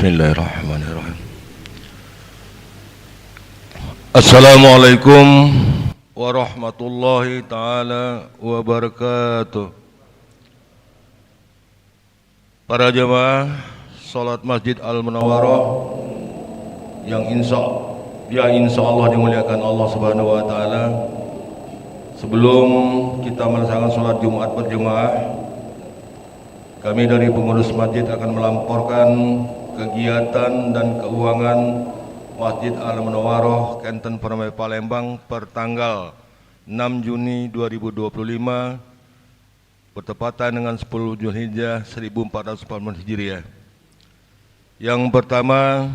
Bismillahirrahmanirrahim. Assalamualaikum warahmatullahi taala wabarakatuh. Para jemaah salat Masjid Al-Munawwarah yang insya Allah dimuliakan Allah Subhanahu wa taala. Sebelum kita melaksanakan salat Jumat berjemaah, kami dari pengurus masjid akan melamporkan kegiatan dan keuangan Masjid Al-Munawwarah Kenten Permai Palembang per tanggal 6 Juni 2025 bertepatan dengan 10 Zulhijjah 1440 Hijriah. Yang pertama,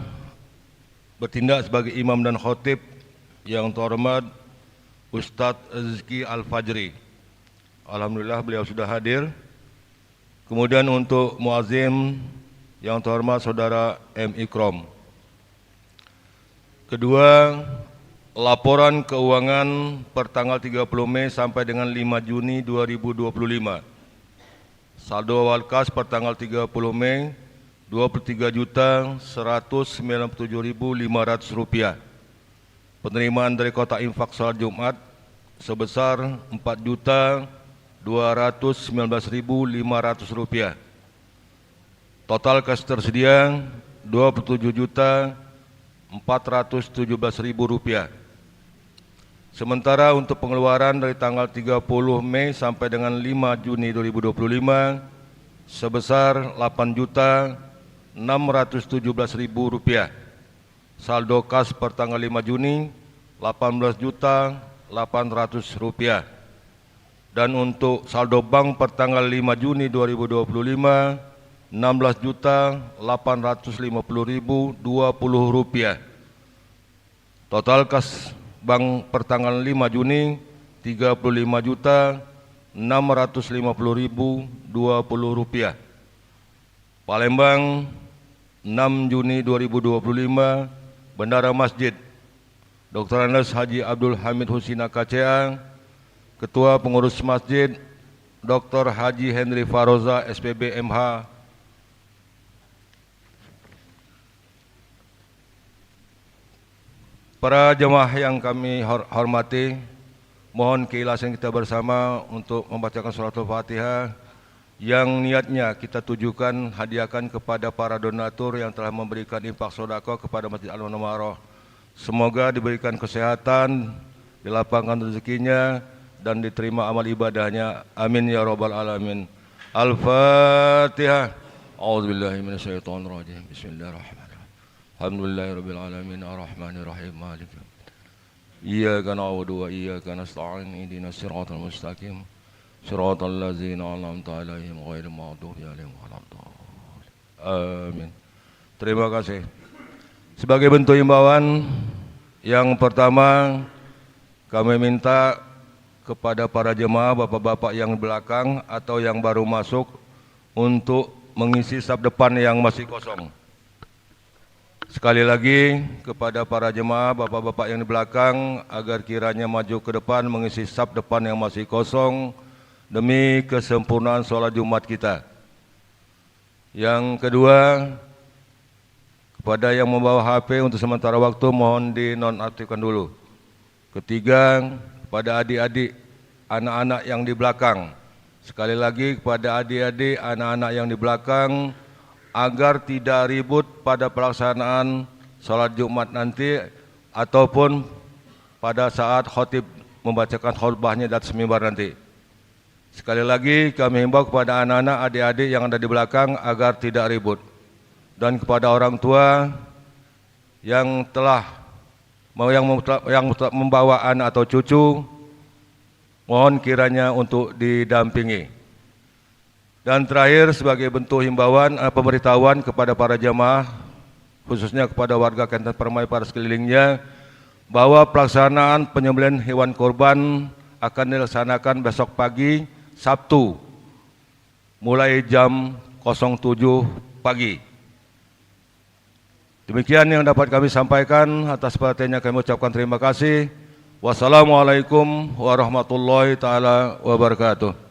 bertindak sebagai imam dan khotib yang terhormat Ustadz Rizki Al-Fajri. Alhamdulillah beliau sudah hadir. Kemudian untuk muazzin yang terhormat Saudara M. Ikrom. Kedua, laporan keuangan per tanggal 30 Mei sampai dengan 5 Juni 2025. Saldo awal kas per tanggal 30 Mei Rp23.197.500. Penerimaan dari kotak infak salat Jumat sebesar Rp4.219.500. Total kas tersedia Rp27.417.000. Sementara untuk pengeluaran dari tanggal 30 Mei sampai dengan 5 Juni 2025 sebesar Rp8.617.000. Saldo kas per tanggal 5 Juni Rp18.800. Dan untuk saldo bank per tanggal 5 Juni 2025 Rp16.850.020. Total kas bank per tanggal 5 Juni Rp35.650.020. Palembang 6 Juni 2025, Bendara Masjid Dr. Andes Haji Abdul Hamid Husina KCA, Ketua Pengurus Masjid Dr. Haji Henry Faroza SPB MH, para jemaah yang kami hormati, mohon keikhlasan kita bersama untuk membacakan suratul Fatihah yang niatnya kita tujukan hadiahkan kepada para donatur yang telah memberikan infak sedekah kepada Masjid Al-Munawwarah. Semoga diberikan kesehatan, dilapangkan rezekinya, dan diterima amal ibadahnya. Amin ya rabbal alamin. Al-Fatihah. A'udzubillahi minasyaitonirrajim. Bismillahirrahmanirrahim. Alhamdulillahirabbil alamin arrahmanir rahim maliki yaumiddin. Iyyaka na'budu wa iyyaka nasta'in ihdinas siratal mustaqim siratal ladzina an'amta 'alaihim ghairil maghdubi 'alaihim waladdallin. Amin. Terima kasih. Sebagai bentuk himbauan, yang pertama kami minta kepada para jemaah, bapak-bapak yang belakang atau yang baru masuk untuk mengisi saf depan yang masih kosong. Sekali lagi kepada para jemaah, bapak-bapak yang di belakang agar kiranya maju ke depan mengisi saf depan yang masih kosong demi kesempurnaan sholat Jumat kita. Yang kedua, kepada yang membawa HP untuk sementara waktu mohon dinonaktifkan dulu. Ketiga, kepada adik-adik, anak-anak yang di belakang, sekali lagi kepada adik-adik, anak-anak yang di belakang, agar tidak ribut pada pelaksanaan sholat Jumat nanti ataupun pada saat khotib membacakan khutbahnya di atas mimbar nanti. Sekali lagi kami himbau kepada anak-anak, adik-adik yang ada di belakang agar tidak ribut. Dan kepada orang tua yang telah membawa anak atau cucu, mohon kiranya untuk didampingi. Dan terakhir sebagai bentuk himbauan pemberitahuan kepada para jamaah, khususnya kepada warga Kenten Permai pada sekelilingnya, bahwa pelaksanaan penyembelihan hewan kurban akan dilaksanakan besok pagi Sabtu mulai jam 07 pagi. Demikian yang dapat kami sampaikan. Atas perhatiannya kami ucapkan terima kasih. Wassalamualaikum warahmatullahi taala wabarakatuh.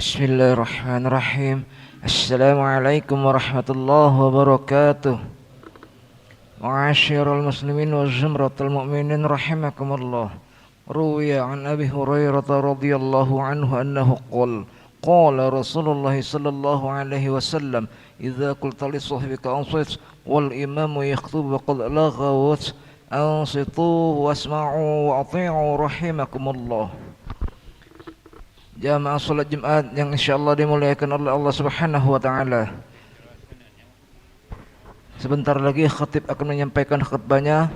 Bismillahirrahmanirrahim. Assalamualaikum warahmatullahi wabarakatuh. Ma'asyiral muslimin wa zumratul mu'minin rahimakumullah. Ruwiya an Abi Hurairah radhiyallahu anhu annahu qala Rasulullah sallallahu alaihi wasallam idza qulta li sahbika ansit wal imamu yakhthubu qad laghawat ansitu wasma'u wa ati'u rahimakumullah. Jamaah salat Jumat yang insyaallah dimuliakan oleh Allah Subhanahu wa taala. Sebentar lagi khatib akan menyampaikan khutbahnya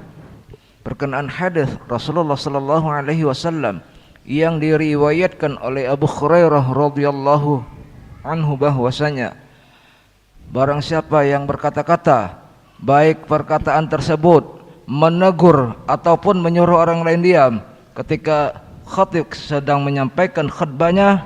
berkenaan hadis Rasulullah sallallahu alaihi wasallam yang diriwayatkan oleh Abu Hurairah radhiyallahu anhu bahwasanya barang siapa yang berkata-kata baik perkataan tersebut menegur ataupun menyuruh orang lain diam ketika khatib sedang menyampaikan khutbahnya,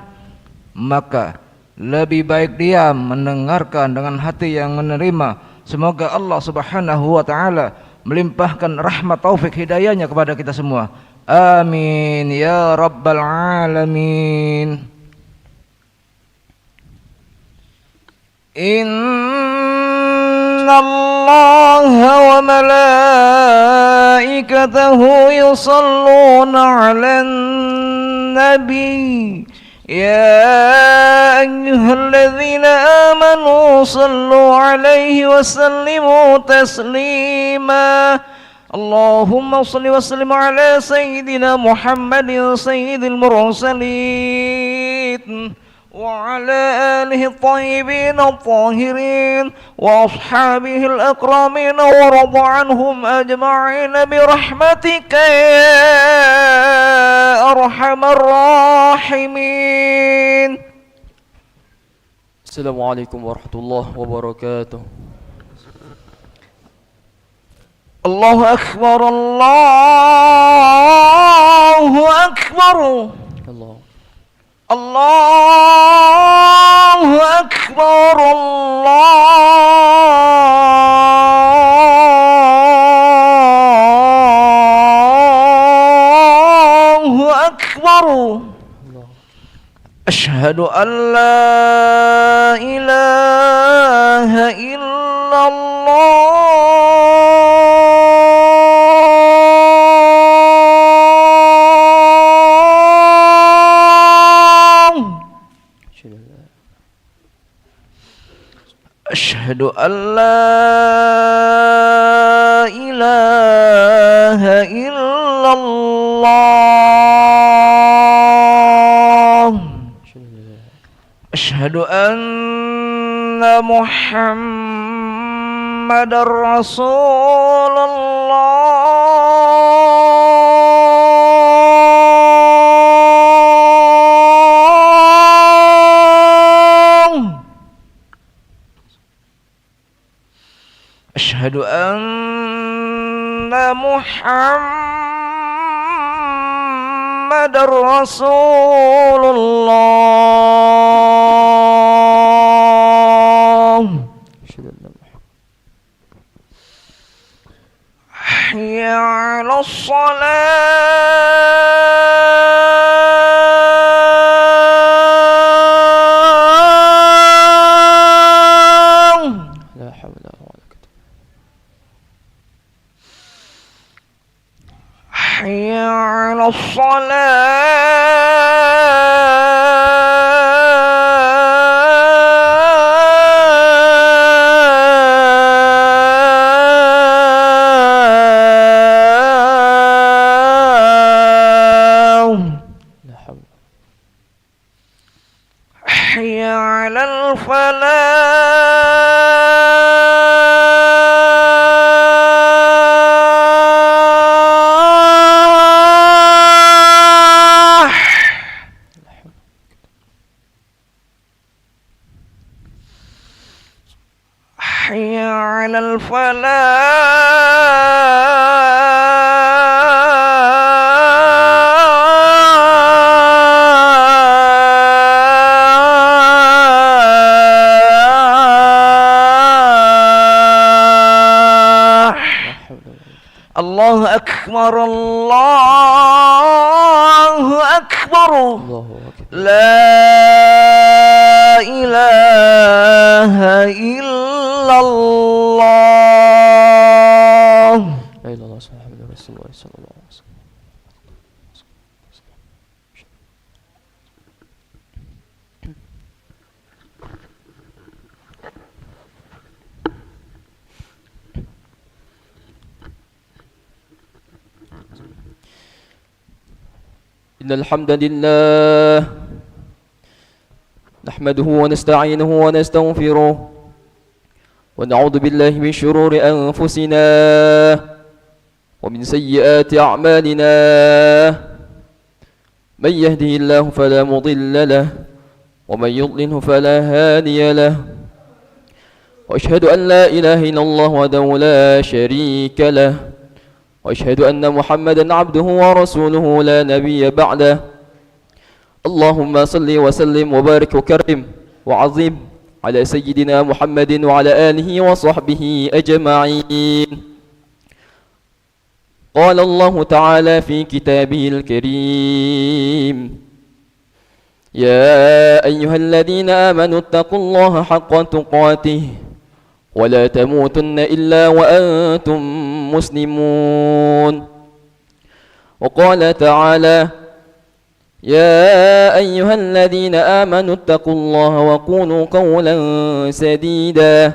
maka lebih baik dia mendengarkan dengan hati yang menerima. Semoga Allah Subhanahu wa taala melimpahkan rahmat taufik hidayahnya kepada kita semua. Amin ya rabbal alamin. Innallaha wa malaikatahu yusalluna 'alan nabi ya ayyuhalladzina amanu sallu 'alaihi wa sallimu taslima. Allahumma salli wa sallim ala sayyidina Muhammadin sayyidil mursalin وعلى آله الطيبين الطاهرين وأصحابه الأكرمين ورضى عنهم أجمعين برحمتك يا أرحم الراحمين. السلام عليكم ورحمة الله وبركاته. الله أكبر الله أكبر الله الله أكبر الله أكبر. أشهد أن لا إله إلا الله أشهد أن لا إله إلا الله أشهد أن محمد رسول أشهد أن محمد رسول الله. حي على الصلاة. لا حول ولا قوة. حي على الصلاة. حي على الفلاح. حي على الفلاح. الله أكبر الله أكبر. الله أكبر. لا ilaha illallah. La ilaha illallah Rasulullah sallallahu alaihi wasallam. إن الحمد لله نحمده ونستعينه ونستغفره ونعوذ بالله من شرور أنفسنا ومن سيئات أعمالنا من يهده الله فلا مضل له ومن يضلله فلا هادي له وأشهد أن لا إله إلا الله وحده لا شريك له وأشهد أن محمدا عبده ورسوله لا نبي بعده اللهم صل وسلم وبارك وكرم وعظيم على سيدنا محمد وعلى آله وصحبه أجمعين. قال الله تعالى في كتابه الكريم يا أيها الذين آمنوا اتقوا الله حق تقاته ولا تموتن إلا وأنتم مسلمون. وقال تعالى يا أيها الذين آمنوا اتقوا الله وقولوا قولا سديدا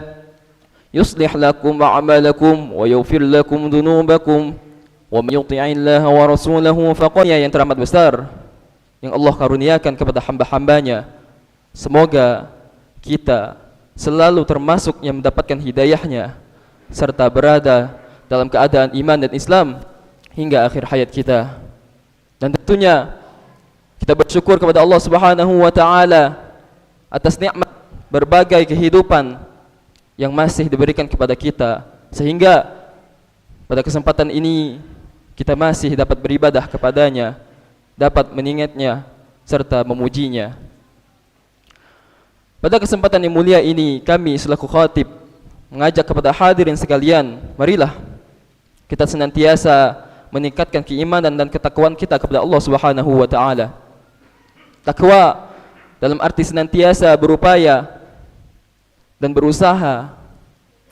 يصلح لكم أعمالكم ويغفر لكم ذنوبكم ومن يطع الله ورسوله فقد yang teramat besar yang Allah karuniakan kepada hamba-hambanya. Semoga kita selalu termasuk yang mendapatkan hidayahnya serta berada dalam keadaan iman dan Islam hingga akhir hayat kita. Dan tentunya kita bersyukur kepada Allah Subhanahu wa taala atas nikmat berbagai kehidupan yang masih diberikan kepada kita sehingga pada kesempatan ini kita masih dapat beribadah kepadanya, dapat mengingatnya serta memujinya. Pada kesempatan yang mulia ini kami selaku khatib mengajak kepada hadirin sekalian, marilah kita senantiasa meningkatkan keimanan dan ketakwaan kita kepada Allah Subhanahu wa taala. Takwa dalam arti senantiasa berupaya dan berusaha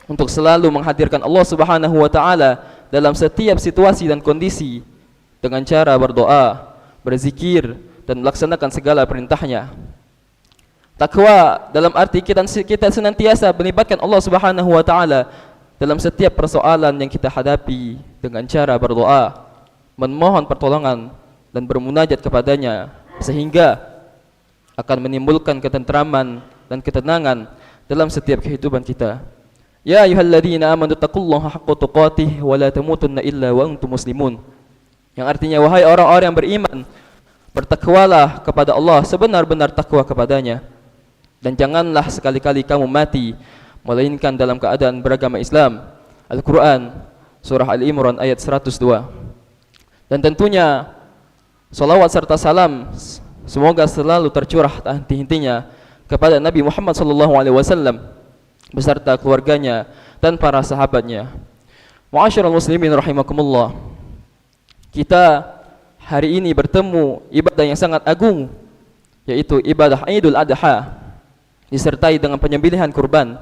untuk selalu menghadirkan Allah Subhanahu wa taala dalam setiap situasi dan kondisi dengan cara berdoa, berzikir dan melaksanakan segala perintahnya. Takwa dalam arti kita senantiasa melibatkan Allah Subhanahu wa taala dalam setiap persoalan yang kita hadapi dengan cara berdoa, memohon pertolongan dan bermunajat kepadanya sehingga akan menimbulkan ketentraman dan ketenangan dalam setiap kehidupan kita. Ya ayyuhalladzina amanu taqullaha haqqa tuqatih wa la tamutunna illa wa antum muslimun. Yang artinya wahai orang-orang yang beriman, bertakwalah kepada Allah sebenar-benar takwa kepadanya. Dan janganlah sekali-kali kamu mati melainkan dalam keadaan beragama Islam. Al-Quran Surah Al-Imran ayat 102. Dan tentunya salawat serta salam semoga selalu tercurah tak henti-hentinya kepada Nabi Muhammad SAW beserta keluarganya dan para sahabatnya. Ma'asyiral muslimin rahimakumullah. Kita hari ini bertemu ibadah yang sangat agung, yaitu ibadah Idul Adha disertai dengan penyembelihan kurban.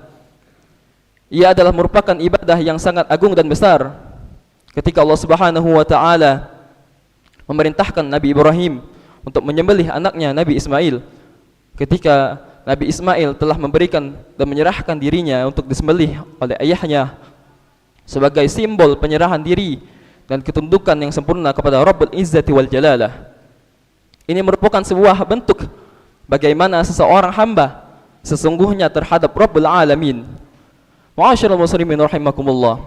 Ia adalah merupakan ibadah yang sangat agung dan besar ketika Allah Subhanahu wa taala memerintahkan Nabi Ibrahim untuk menyembelih anaknya Nabi Ismail. Ketika Nabi Ismail telah memberikan dan menyerahkan dirinya untuk disembelih oleh ayahnya sebagai simbol penyerahan diri dan ketundukan yang sempurna kepada Rabbul Izzati wal Jalalah. Ini merupakan sebuah bentuk bagaimana seseorang hamba sesungguhnya terhadap Rabbul Alamin. Ma'asyiral muslimin rahimakumullah.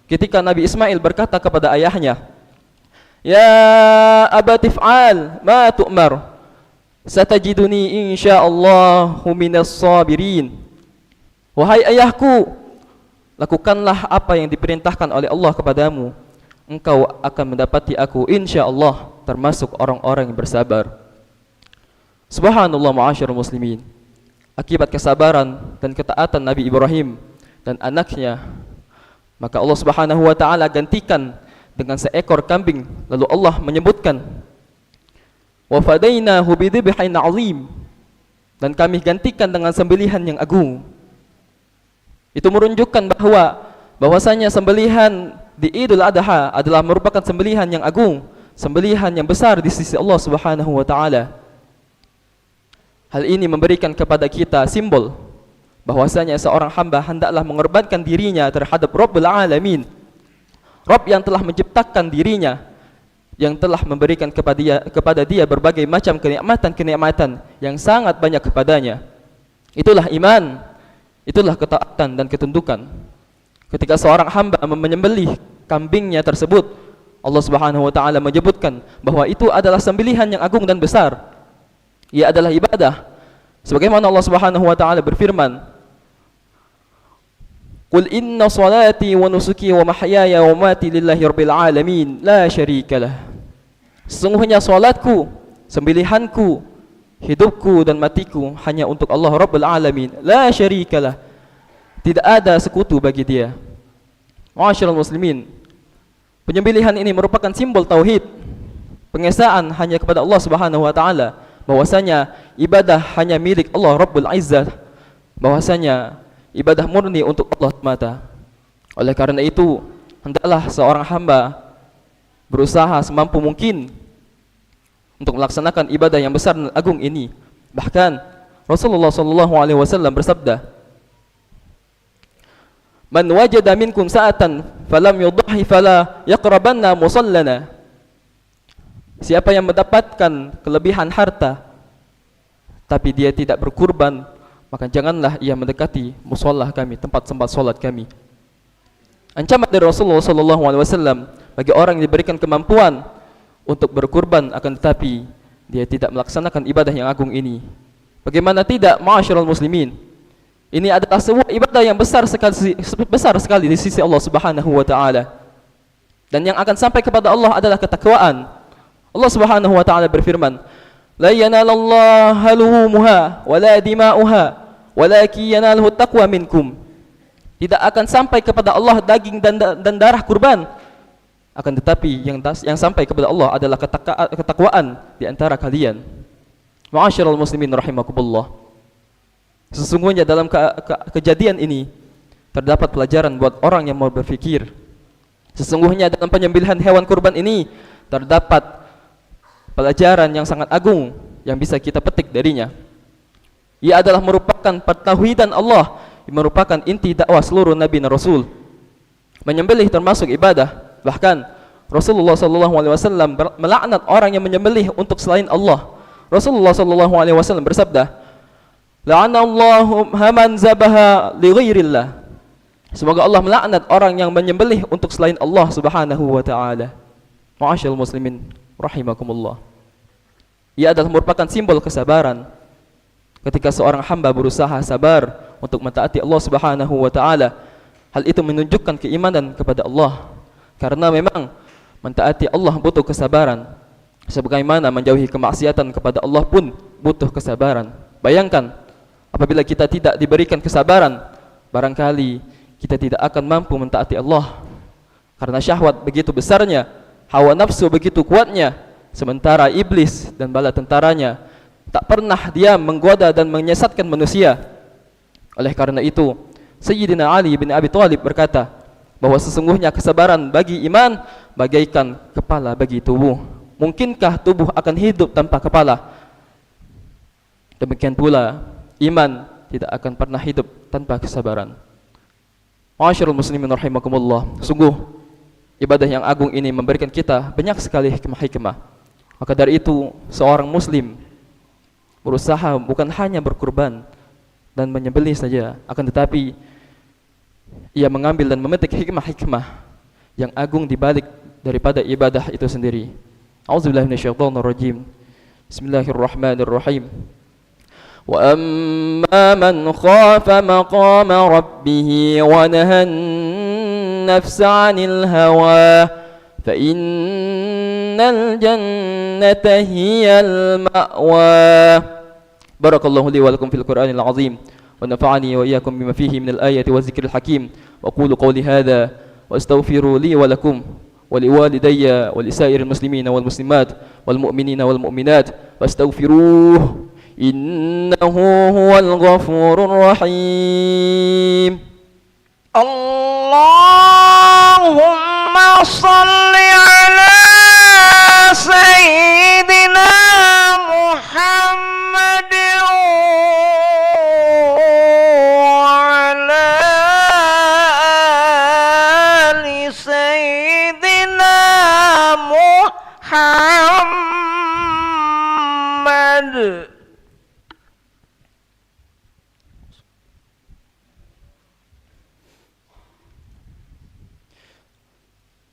Ketika Nabi Ismail berkata kepada ayahnya, "Ya abati fa'al ma tu'mar. Satajiduni insyaallahu minas sabirin." Wahai ayahku, lakukanlah apa yang diperintahkan oleh Allah kepadamu. Engkau akan mendapati aku insyaallah termasuk orang-orang yang bersabar. Subhanallah ma'asyiral muslimin. Akibat kesabaran dan ketaatan Nabi Ibrahim dan anaknya, maka Allah Subhanahu wa taala gantikan dengan seekor kambing. Lalu Allah menyebutkan, "Wa fadainahu bidhibhin 'azim." dan kami gantikan dengan sembelihan yang agung. Itu menunjukkan bahwasanya sembelihan di Idul Adha adalah merupakan sembelihan yang agung, sembelihan yang besar di sisi Allah Subhanahu wa taala. Hal ini memberikan kepada kita simbol bahwasanya seorang hamba hendaklah mengorbankan dirinya terhadap Rabbul Alamin, Rabb yang telah menciptakan dirinya, yang telah memberikan kepada dia berbagai macam kenikmatan yang sangat banyak kepadanya. Itulah iman, itulah ketaatan dan ketundukan. Ketika seorang hamba menyembelih kambingnya tersebut, Allah Subhanahu wa taala menyebutkan bahwa itu adalah sembelihan yang agung dan besar. Ia adalah ibadah. Sebagaimana Allah Subhanahu wa taala berfirman, "Qul inna salati wa nusuki wa mahyaya wa mamati lillahi rabbil alamin, la syarikalah." Sesungguhnya salatku, sembelihanku, hidupku dan matiku hanya untuk Allah Rabbul Alamin, la syarikalah. Tidak ada sekutu bagi dia. Ma'asyiral muslimin, penyembelihan ini merupakan simbol tauhid, pengesaan hanya kepada Allah Subhanahu wa taala, bahwasanya ibadah hanya milik Allah Rabbul Izzah, bahwasanya ibadah murni untuk Allah semata. Oleh karena itu, hendaklah seorang hamba berusaha semampu mungkin untuk melaksanakan ibadah yang besar dan agung ini. Bahkan Rasulullah SAW bersabda, "Man wajada minkum sa'atan falam yudhi fala yaqrabanna musallana." Siapa yang mendapatkan kelebihan harta tapi dia tidak berkurban, maka janganlah ia mendekati musalla kami, tempat salat kami. Ancaman dari Rasulullah SAW bagi orang yang diberikan kemampuan untuk berkurban akan tetapi dia tidak melaksanakan ibadah yang agung ini. Bagaimana tidak, ma'asyiral muslimin? Ini adalah sebuah ibadah yang besar sekali di sisi Allah Subhanahu wa taala. Dan yang akan sampai kepada Allah adalah ketakwaan. Allah Subhanahu wa taala berfirman, "La yanalallaha luhumuha wa la dima'uha, walakin yanaluhu taqwa minkum." Tidak akan sampai kepada Allah daging dan darah kurban, akan tetapi yang sampai kepada Allah adalah ketakwaan di antara kalian. Ma'asyiral muslimin rahimakumullah. Sesungguhnya dalam kejadian ini terdapat pelajaran buat orang yang mau berfikir. Sesungguhnya dalam penyembelihan hewan kurban ini terdapat pelajaran yang sangat agung yang bisa kita petik darinya. Ia adalah merupakan pentauhidan Allah, merupakan inti dakwah seluruh nabi dan rasul. Menyembelih termasuk ibadah. Bahkan Rasulullah SAW melaknat orang yang menyembelih untuk selain Allah. Rasulullah SAW bersabda, "La'anallahu man zabaha li ghairillah." Semoga Allah melaknat orang yang menyembelih untuk selain Allah Subhanahu wa taala. Ma'asyiral muslimin rahimakumullah. Ia adalah merupakan simbol kesabaran. Ketika seorang hamba berusaha sabar untuk mentaati Allah Subhanahu wa taala, hal itu menunjukkan keimanan kepada Allah. Karena memang mentaati Allah butuh kesabaran. Sebagaimana menjauhi kemaksiatan kepada Allah pun butuh kesabaran. Bayangkan apabila kita tidak diberikan kesabaran, barangkali kita tidak akan mampu mentaati Allah. Karena syahwat begitu besarnya, hawa nafsu begitu kuatnya, sementara iblis dan bala tentaranya tak pernah diam menggoda dan menyesatkan manusia. Oleh karena itu, Sayyidina Ali bin Abi Thalib berkata bahwa sesungguhnya kesabaran bagi iman bagaikan kepala bagi tubuh. Mungkinkah tubuh akan hidup tanpa kepala? Demikian pula iman tidak akan pernah hidup tanpa kesabaran. Ma'asyiral muslimin rahimakumullah. Sungguh ibadah yang agung ini memberikan kita banyak sekali hikmah-hikmah. Maka dari itu seorang muslim berusaha bukan hanya berkurban dan menyembelih saja, akan tetapi ia mengambil dan memetik hikmah-hikmah yang agung di balik daripada ibadah itu sendiri. A'udzubillahi minasyaitonir rajim. Bismillahirrahmanirrahim. Wa amma man khafa maqama rabbih wa nahan nafsa 'anil hawa fa innal jannata hiyal ma'wa. Barakallahu li wa lakum fil Qur'anil 'azim. ونفعني وإياكم بما فيه من الآية والذكر الحكيم وأقول قولي هذا وأستغفر لي ولكم ولوالدي ولسائر المسلمين والمسلمات والمؤمنين والمؤمنات فاستغفروه إنه هو الغفور الرحيم. اللهم صل على سيدنا محمد وعلى آل سيدنا محمد.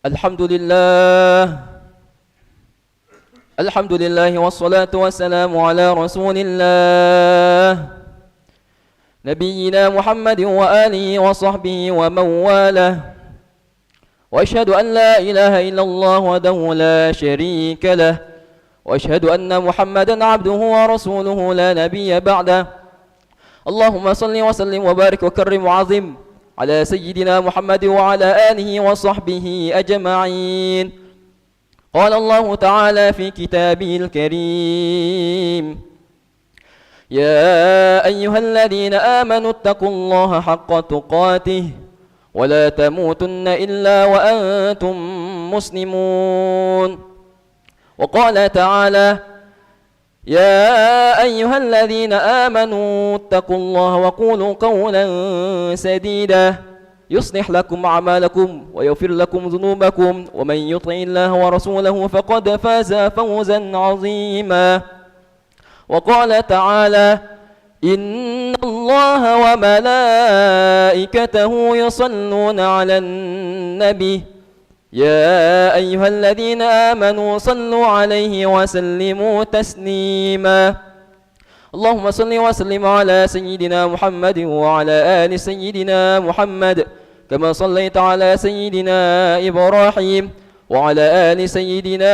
الحمد لله والصلاة والسلام على رسول الله نبينا محمد وآله وصحبه ومن والاه، وأشهد أن لا إله إلا الله وحده لا شريك له، وأشهد أن محمدا عبده ورسوله لا نبي بعده. اللهم صل وسلم وبارك وكرم وعظم على سيدنا محمد وعلى آله وصحبه أجمعين. قال الله تعالى في كتابه الكريم: يا أيها الذين آمنوا اتقوا الله حق تقاته ولا تموتن إلا وأنتم مسلمون. وقال تعالى: يا أيها الذين آمنوا اتقوا الله وقولوا قولا سديدا يصلح لكم أعمالكم ويغفر لكم ذنوبكم، ومن يطع الله ورسوله فقد فاز فوزا عظيما. وقال تعالى: إن الله وملائكته يصلون على النبي يا أيها الذين آمنوا صلوا عليه وسلموا تسليما. اللهم صل وسلم على سيدنا محمد وعلى آل سيدنا محمد كما صليت على سيدنا إبراهيم وعلى آل سيدنا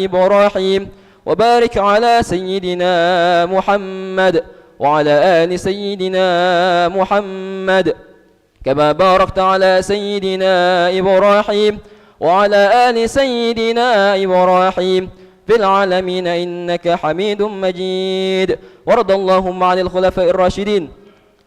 إبراهيم، وبارك على سيدنا محمد وعلى آل سيدنا محمد كما باركت على سيدنا إبراهيم وعلى آل سيدنا إبراهيم في العالمين إنك حميد مجيد. وارض اللهم عن الخلفاء الراشدين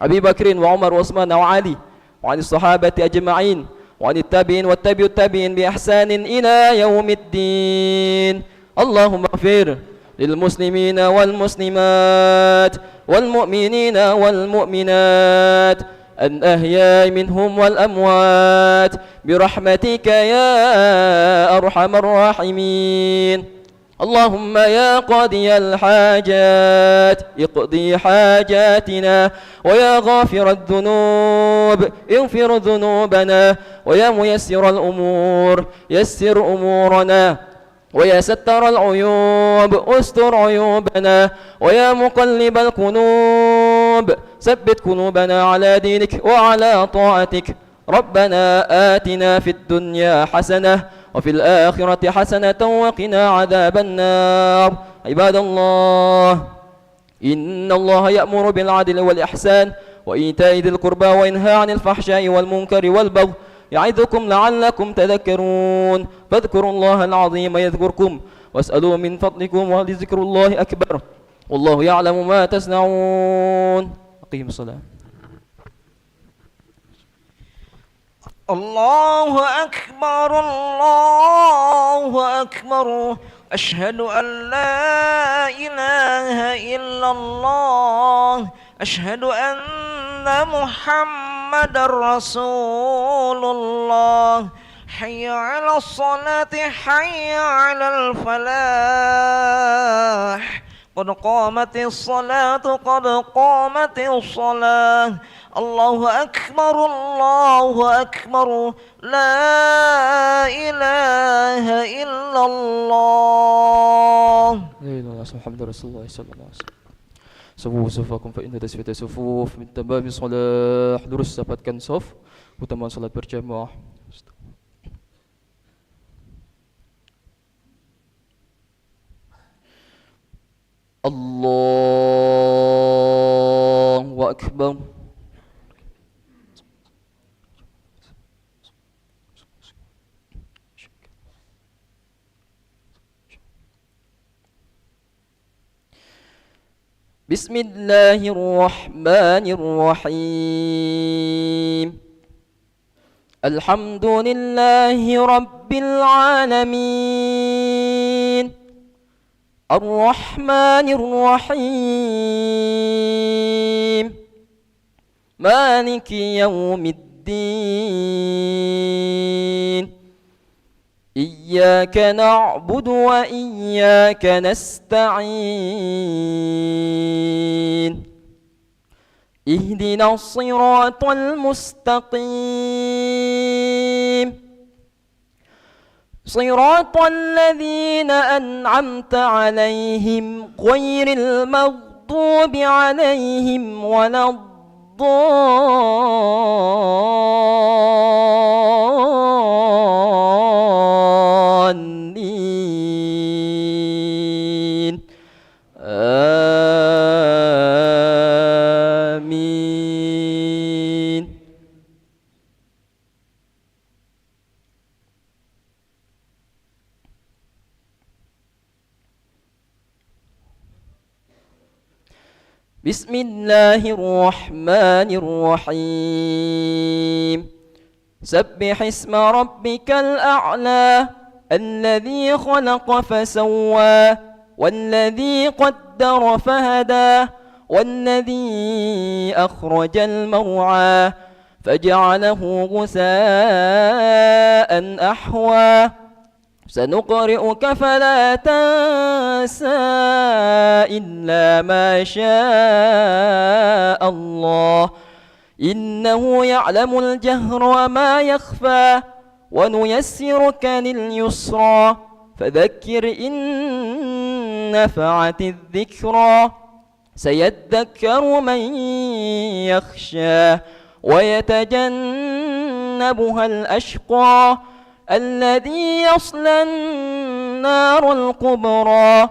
أبي بكر وعمر وعثمان وعلي وعن الصحابة أجمعين وعن التابعين والتابع التابعين بإحسان إلى يوم الدين. اللهم اغفر للمسلمين والمسلمات والمؤمنين والمؤمنات الأحياء منهم والأموات برحمتك يا أرحم الراحمين. اللهم يا قاضي الحاجات اقضي حاجاتنا، ويا غافر الذنوب اغفر ذنوبنا، ويا ميسر الأمور يسر أمورنا، ويا ستر العيوب استر عيوبنا، ويا مقلب القلوب ثبت قلوبنا على دينك وعلى طاعتك. ربنا آتنا في الدنيا حسنة وفي الآخرة حسنة وقنا عذاب النار. عباد الله، إن الله يأمر بالعدل والإحسان وإيتاء ذي القربى وينهى عن الفحشاء والمنكر والبغي يعظكم لعلكم تذكرون. فاذكروا الله العظيم يذكركم واسألوا من فضلكم ولذكر الله أكبر والله يعلم ما تصنعون. أقيموا الصلاة. الله أكبر الله أكبر، أشهد أن لا إله إلا الله، أشهد أن محمد رسول الله. حي على الصلاة حي على الفلاح، قد قامت الصلاة قد قامت الصلاة. الله أكبر الله أكبر، لا إله إلا الله. لا إله إلا الله محمد رسول الله صلى الله عليه وسلم. Sufuf sufakum fa inna tasfiyata sufuf min tamami salah. Lurus dapatkan saf utama salat berjamaah. Allahu akbar. بسم الله الرحمن الرحيم الحمد لله رب العالمين الرحمن الرحيم مالك يوم الدين إياك نعبد وإياك نستعين اهدنا الصراط المستقيم صراط الذين أنعمت عليهم غير المغضوب عليهم ولا الضالين آمين. بسم الله الرحمن الرحيم سبح اسم ربك الأعلى الذي خلق فسوى والذي قدر فهدى والذي أخرج المرعى فجعله غثاء أحوى سنقرئك فلا تنسى إلا ما شاء الله إنه يعلم الجهر وما يخفى ونيسرك لليسرى فذكر إن نفعت الذكرى سيذكر من يخشى ويتجنبها الأشقى الذي يصلى النار الكبرى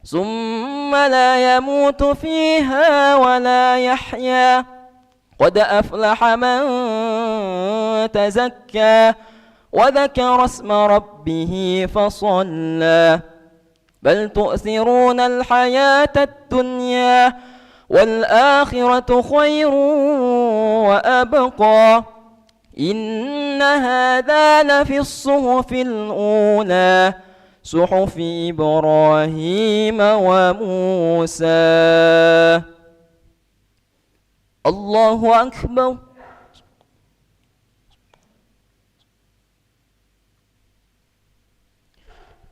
ثم لا يموت فيها ولا يحيا قد أفلح من تزكى وذكر اسم ربه فصلى بل تؤثرون الحياة الدنيا والآخرة خير وأبقى إن هذا لفي الصحف الأولى صحف إبراهيم وموسى. الله أكبر.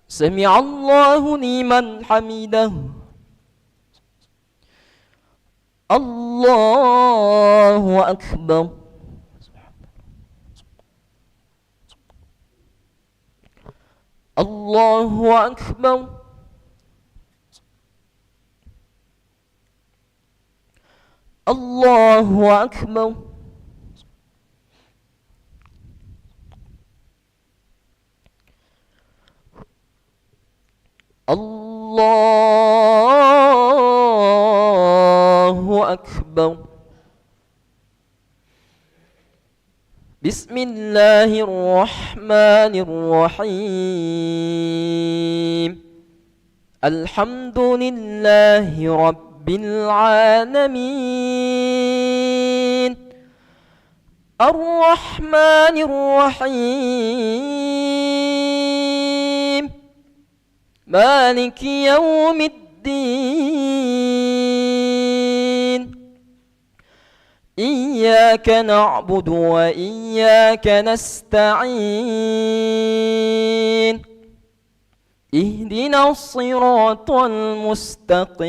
سمع الله لمن حمده. الله أكبر. الله أكبر. الله أكبر. الله أكبر. بسم الله الرحمن الرحيم الحمد لله رب العالمين الرحمن الرحيم مالك يوم الدين إياك نعبد وإياك نستعين اهدنا الصراط المستقيم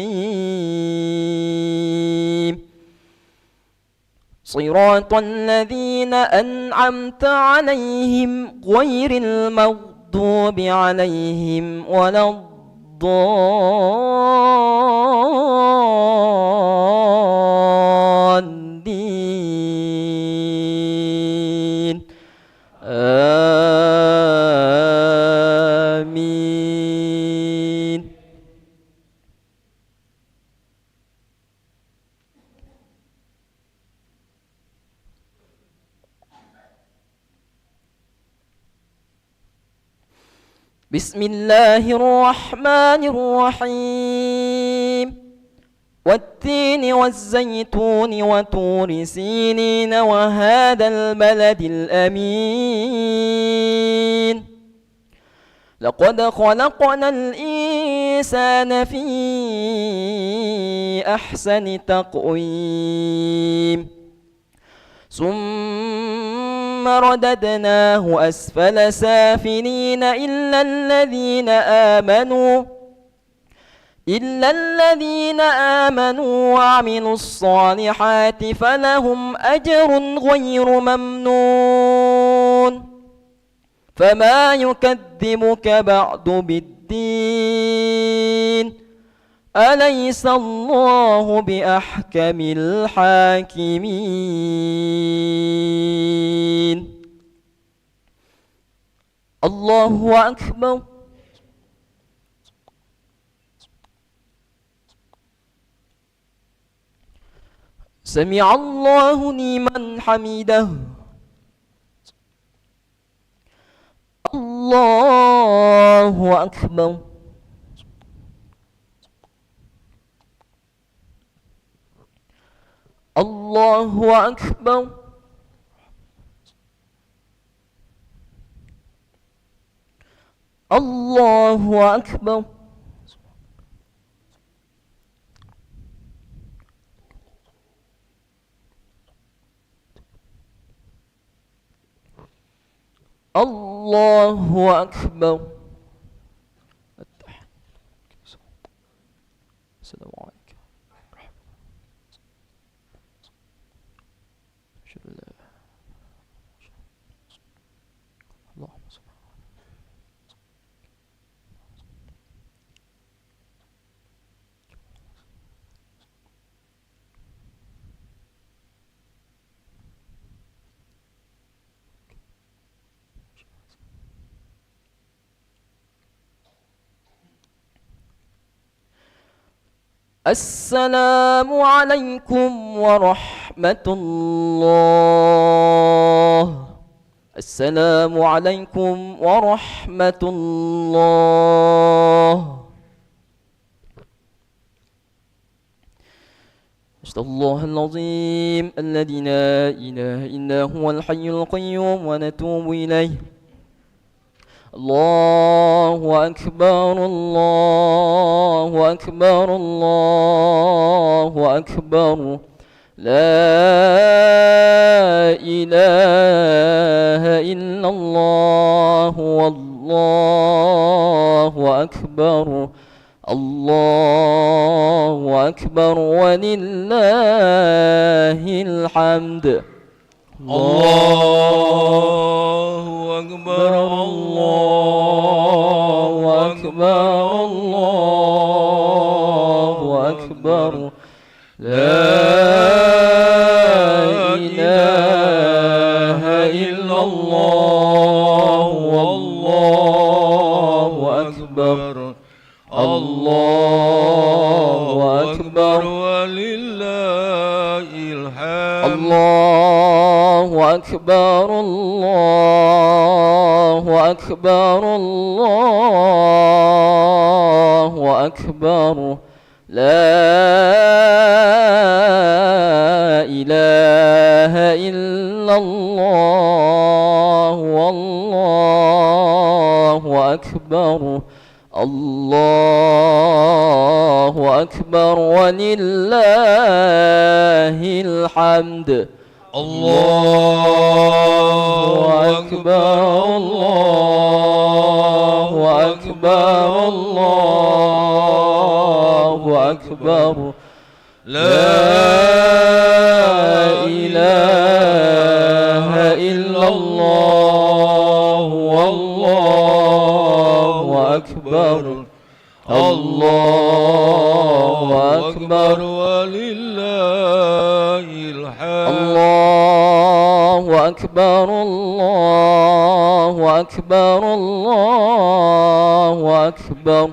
صراط الذين أنعمت عليهم غير المغضوب عليهم ولا الضالين آمين. بسم الله الرحمن الرحيم والتين والزيتون وطور سينين وهذا البلد الأمين لقد خلقنا الإنسان في أحسن تقويم ثم رددناه أسفل سافلين إلا الذين آمنوا وعملوا الصالحات فلهم أجر غير ممنون فما يكذبك بعد بالدين أليس الله بأحكم الحاكمين الله أكبر سمع الله لمن حمده الله أكبر الله أكبر الله أكبر الله أكبر السلام عليكم اللهم صل السلام عليكم ورحمة الله السلام عليكم ورحمة الله أستغفر الله العظيم الذي لا إله إلا هو الحي القيوم ونتوب إليه الله أكبر الله أكبر الله أكبر لا إله إلا الله والله أكبر الله أكبر ولله الحمد الله أكبر الله أكبر الله أكبر لا إله إلا الله والله أكبر الله أكبر ولله الحمد الله أكبر الله أكبر الله أكبر لا إله إلا الله والله أكبر الله أكبر ولله الحمد الله أكبر الله أكبر الله أكبر لا إله إلا الله والله أكبر الله أكبر ولله الحمد الله أكبر الله أكبر الله أكبر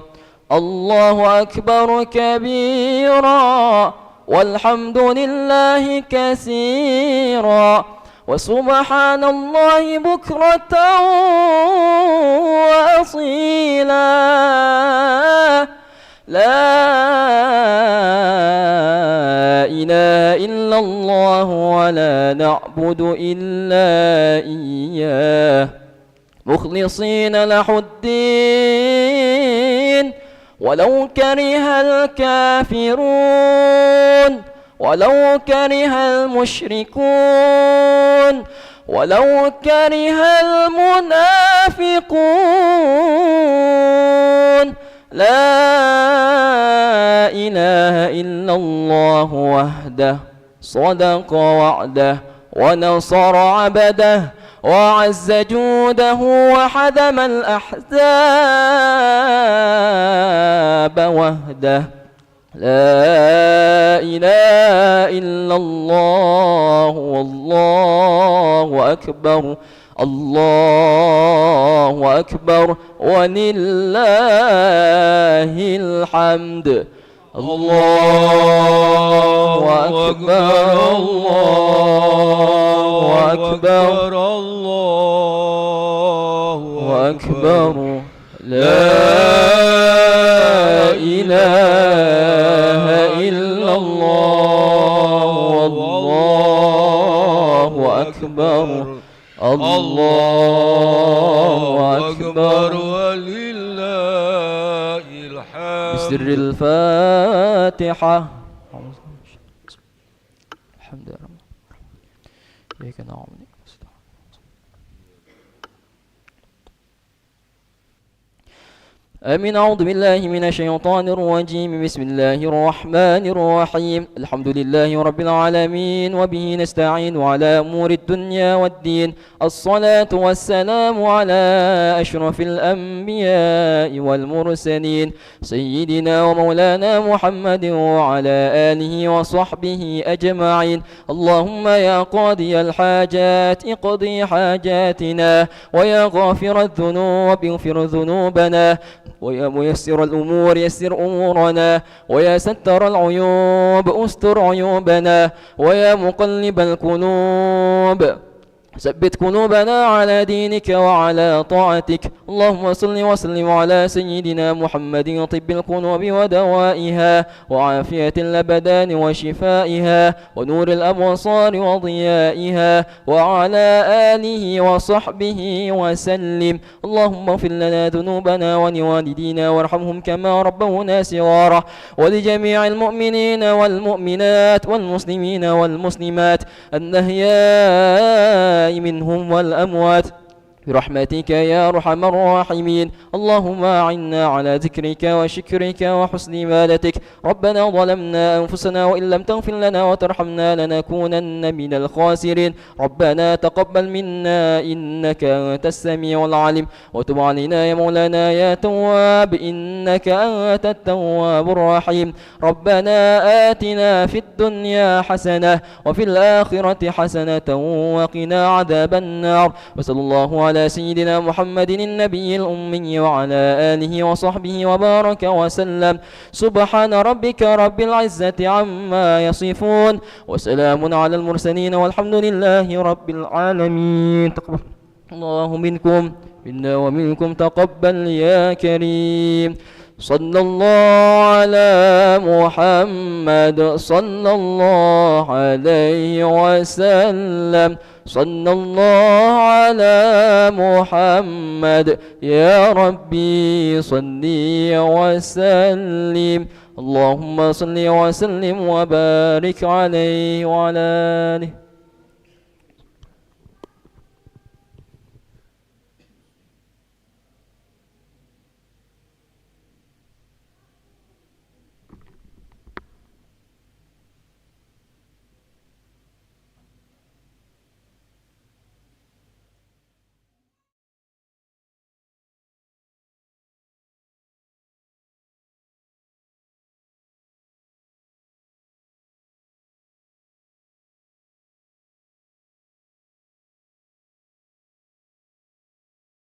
الله أكبر كبيرا والحمد لله كثيرا وسبحان الله بكرة وأصيلا لا نعبد إلا إياه مخلصين له الدين ولو كره الكافرون ولو كره المشركون ولو كره المنافقون لا إله إلا الله وحده صدق وعده ونصر عبده وعز جوده وحدم الأحزاب وحده لا إله إلا الله والله أكبر الله أكبر ولله الحمد الله أكبر الله أكبر الله أكبر لا إله إلا الله والله أكبر الله أكبر ولله الحمد. بسر الفاتحة. الحمد لله إياك نعبد آمين. أعوذ بالله من الشيطان الرجيم. بسم الله الرحمن الرحيم. الحمد لله رب العالمين وبه نستعين على أمور الدنيا والدين. الصلاة والسلام على أشرف الأنبياء والمرسلين سيدنا ومولانا محمد وعلى آله وصحبه أجمعين. اللهم يا قاضي الحاجات اقضي حاجاتنا ويا غافر الذنوب اغفر ذنوبنا ويا ميسر الأمور يسر أمورنا ويا ستر العيوب أستر عيوبنا ويا مقلب القلوب ثبت قلوبنا على دينك وعلى طاعتك. اللهم صل وسلم على سيدنا محمد طب القلوب ودوائها وعافية الأبدان وشفائها ونور الأبصار وضيائها وعلى آله وصحبه وسلم. اللهم اغفر لنا ذنوبنا ولوالدينا وارحمهم كما ربونا صغارا ولجميع المؤمنين والمؤمنات والمسلمين والمسلمات الأحياء منهم والأموات برحمتك يا أرحم الراحمين. اللهم أعنا على ذكرك وشكرك وحسن عبادتك. ربنا ظلمنا أنفسنا وإن لم تغفر لنا وترحمنا لنكونن من الخاسرين. ربنا تقبل منا إنك أنت السميع العليم وتب علينا يا مولانا يا تواب إنك أنت التواب الرحيم. ربنا آتنا في الدنيا حسنة وفي الآخرة حسنة وقنا عذاب النار. وصلى الله على سيدنا محمد النبي الأمي وعلى آله وصحبه وبارك وسلم. سبحان ربك رب العزة عما يصفون وسلام على المرسلين والحمد لله رب العالمين. تقبل الله منكم منا ومنكم تقبل يا كريم. صلى الله على محمد صلى الله عليه وسلم. صلى الله على محمد يا ربي صلي وسلم. اللهم صل وسلم وبارك عليه وعلى آله.